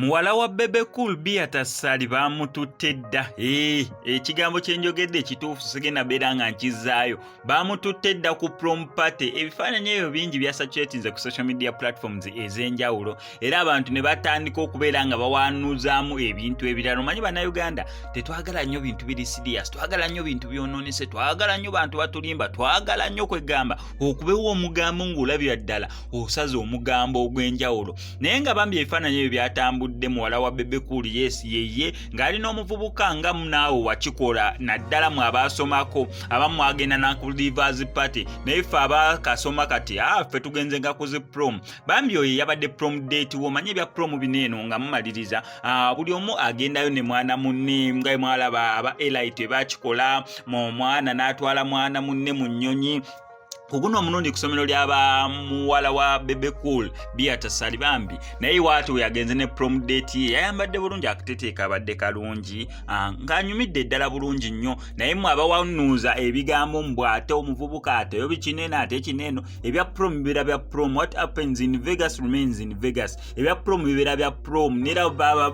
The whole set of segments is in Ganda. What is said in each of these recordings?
Muwala wa Bebe Cool Beata Sali bamututte dda. Ekigambo kye njogedde ekituufu sigenda beera nga nkizaayo. Bamututte dda ku prom party. Ebifaananyi ebyo bingi byasatuletinze ku social media platforms ez'enjawulo era abantu ne batandika okubeera nga bawaanuzaamu ebintu ebirala. Omanyi bannayuganda tetwagala nnyo bintu biri serious, twagala nnyo bintu byonoonese, twagala nnyo bantu batulimba, twagala nnyo kwegamba okubeewa omugambo ng'olabira ddala osaze omugambo ogw'enjawulo. Naye nga bambi ebifaananyi ebyo byatambudde muwala wa Bebe Cool yes yeye ng'alina omuvubuka nga munaawe wakikola naddala mu abaasomako abamu agenda nakulivers party naye ffe abakasoma kati ffe tugenze nga kuzi prom. Bambi oyo yabadde prom date wo manyi ebya prom bineeno nga mumaliriza buli omu agendayo ne mwana munne nga mwalaba aba elite bakikola mu mwana n'atwala mwana munne mu nnyonyi. Kuguno omulundi ku ssomero ly'aba muwala wa Bebe Cool Beata Sali bambi naye waati we yagenze ne prom date ye yayambadde bulungi akateteeka abadde kalungi ng'anyumidde ddala bulungi nnyo naye mu abawanuuza ebigambo mbw ate omuvubuka ateyo bikinene ate kineeno ebya prom bibeera bya prom. What happens in Vegas remains in Vegas. Ebya prom bibeera bya prom nera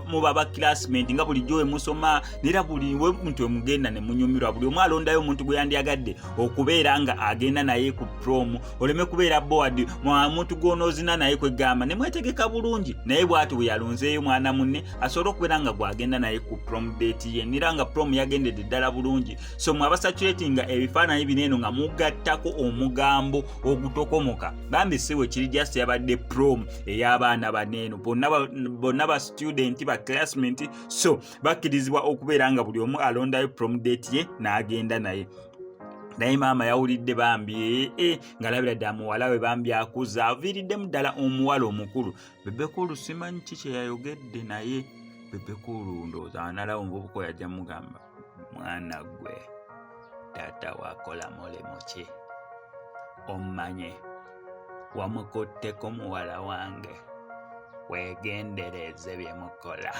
muba ba classmate nga bulijjo we musoma nera buli we muntu we mugenda ne munyumirwa buli omu alondayo omuntu gwe yandyagadde okubeera nga agenda naye ku prom oleme kubeera board omuntu gw'onoozina naye kwegamba ne mwetegeka bulungi naye bw'ati we yalonzeeyo mwana munne asobole okubeera nga gwagenda naye ku prom date ye nera nga prom yagendedde ddala bulungi. So mwe abasatulatinga ebifaananyi bineeno nga mugattako omugambo ogutokomoka bambi si we kiri just yabadde prom ey'abaana baneeno bonna ba student ba classmate so bakkirizibwa okubeera nga buli omu alondayo prom date ye n'agenda naye. Naye maama yawulidde bambi ng'alabira ddala muwala we bambi akuza aviiriddemu ddala omuwala omukulu. Bebe Cool simanyi ki kye yayogedde naye Bebe Cool ndowooza analawo omuvubuka yajja mugamba mwana gwe taata wakola mulimo ki omanye wamukutteko muwala wange wegendereze bye mukola.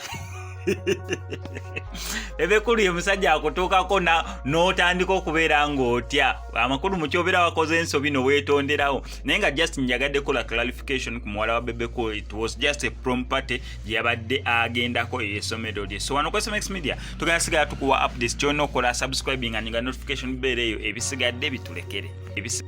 Bebe Cool ye musajja akutuukako n'otandika okubeera ng'otya amakulu mu kyobeera wakoze ensobi no weetonderawo naye nga just njagadde kola clarification ku muwala wa Bebe Cool. It was just a prom party gye yabadde agendako ey'essomero lye. So wano ku SMX Media tugenda sigala tukuwa updates kyonna okola subscribing nga notification bibeera eyo ebisigadde bitulekere.